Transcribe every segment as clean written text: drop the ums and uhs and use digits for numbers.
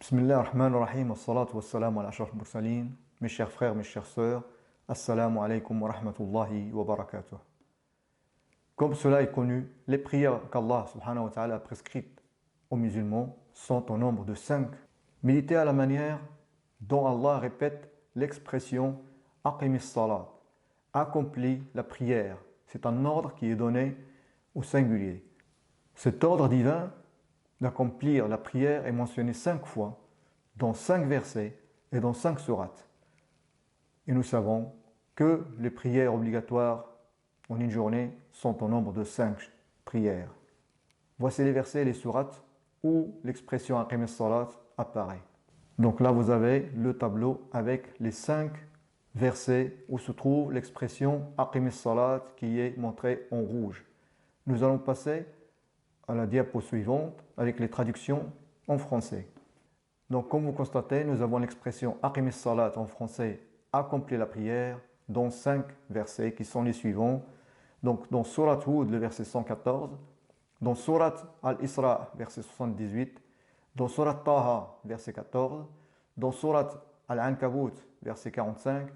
Bismillah ar-Rahman ar-Rahim, as-salatu was-salam ala ashraf al-mursalin. Mes chers frères, mes chères sœurs, assalamu alaikum wa rahmatullahi wa barakatuh. Comme cela est connu, les prières qu'Allah subhanahu wa ta'ala a prescrites aux musulmans sont au nombre de 5. Méditez à la manière dont Allah répète l'expression aqimis salat, accomplis la prière. C'est un ordre qui est donné au singulier. Cet ordre divin d'accomplir la prière est mentionné 5 fois dans 5 versets et dans 5 sourates. Et nous savons que les prières obligatoires en une journée sont au nombre de 5 prières. Voici les versets et les sourates où l'expression aqimis salat apparaît. Donc là vous avez le tableau avec les 5 versets où se trouve l'expression aqimis salat qui est montrée en rouge. Nous allons passer à la diapo suivante avec les traductions en français. Donc comme vous constatez, nous avons l'expression aqimis salat en français, accomplir la prière, dans 5 versets qui sont les suivants. Donc dans Surat Hud, le verset 114, dans Surat Al-Isra, verset 78, dans Surat Taha, verset 14, dans Surat Al-Ankabut, verset 45,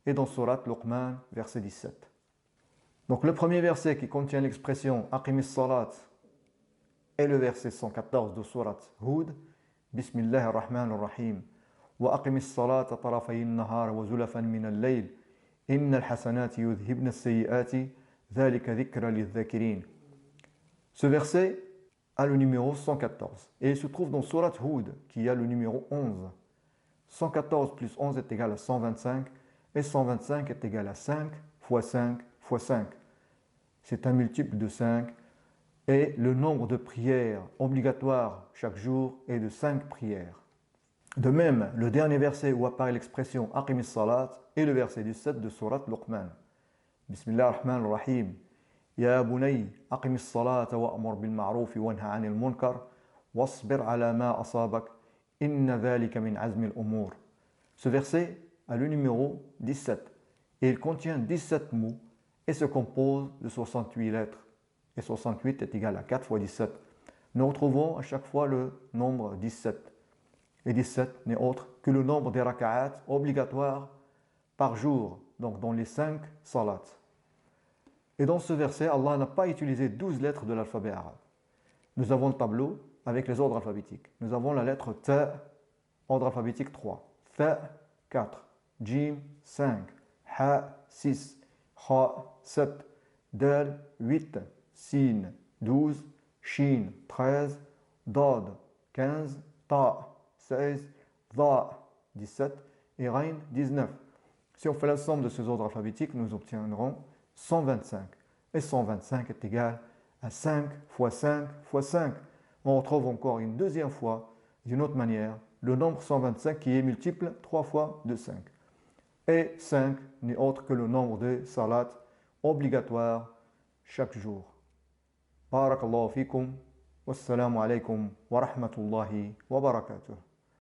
et dans Surat Luqman, verset 17. Donc le premier verset qui contient l'expression aqimis salat est le verset 114 de Surat Hud. Bismillah ar-Rahman ar-Rahim. Wa aqimis salata tarafayin nahar wa zulafan min al-layl. Inna al-hasanati yudhibna as-sayyiati. Dhalika dhikra lidh-dhakirin. Ce verset a le numéro 114. Et il se trouve dans Surat Hud qui a le numéro 11. 114 plus 11 est égal à 125. Et 125 est égal à 5 fois 5 fois 5. C'est un multiple de 5. Et le nombre de prières obligatoires chaque jour est de 5 prières. De même, le dernier verset où apparaît l'expression aqimis salat est le verset 17 de Surat Luqman. Bismillah ar-Rahman ar-Rahim. Ya bunay, aqimis salat wa amur bil ma'ruf wa nha 'anil munkar wasbir 'ala ma asabak inna dhalika min 'azmi al-umur. Ce verset a le numéro 17 et il contient 17 mots et se compose de 68 lettres. Et 68 est égal à 4 fois 17. Nous retrouvons à chaque fois le nombre 17. Et 17 n'est autre que le nombre des raka'at obligatoires par jour, donc dans les 5 salats. Et dans ce verset, Allah n'a pas utilisé 12 lettres de l'alphabet arabe. Nous avons le tableau avec les ordres alphabétiques. Nous avons la lettre Ta, ordre alphabétique 3, Tha 4, Jim 5, Ha 6, Kha 7, Dal 8, Sin 12, Shin 13, Dad 15, Ta 16, Dha 17 et Rain 19. Si on fait la somme de ces ordres alphabétiques, nous obtiendrons 125. Et 125 est égal à 5 fois 5 fois 5. On retrouve encore une deuxième fois, d'une autre manière, le nombre 125 qui est multiple 3 fois de 5. Et 5 n'est autre que le nombre de salats obligatoires chaque jour. بارك الله فيكم والسلام عليكم ورحمة الله وبركاته.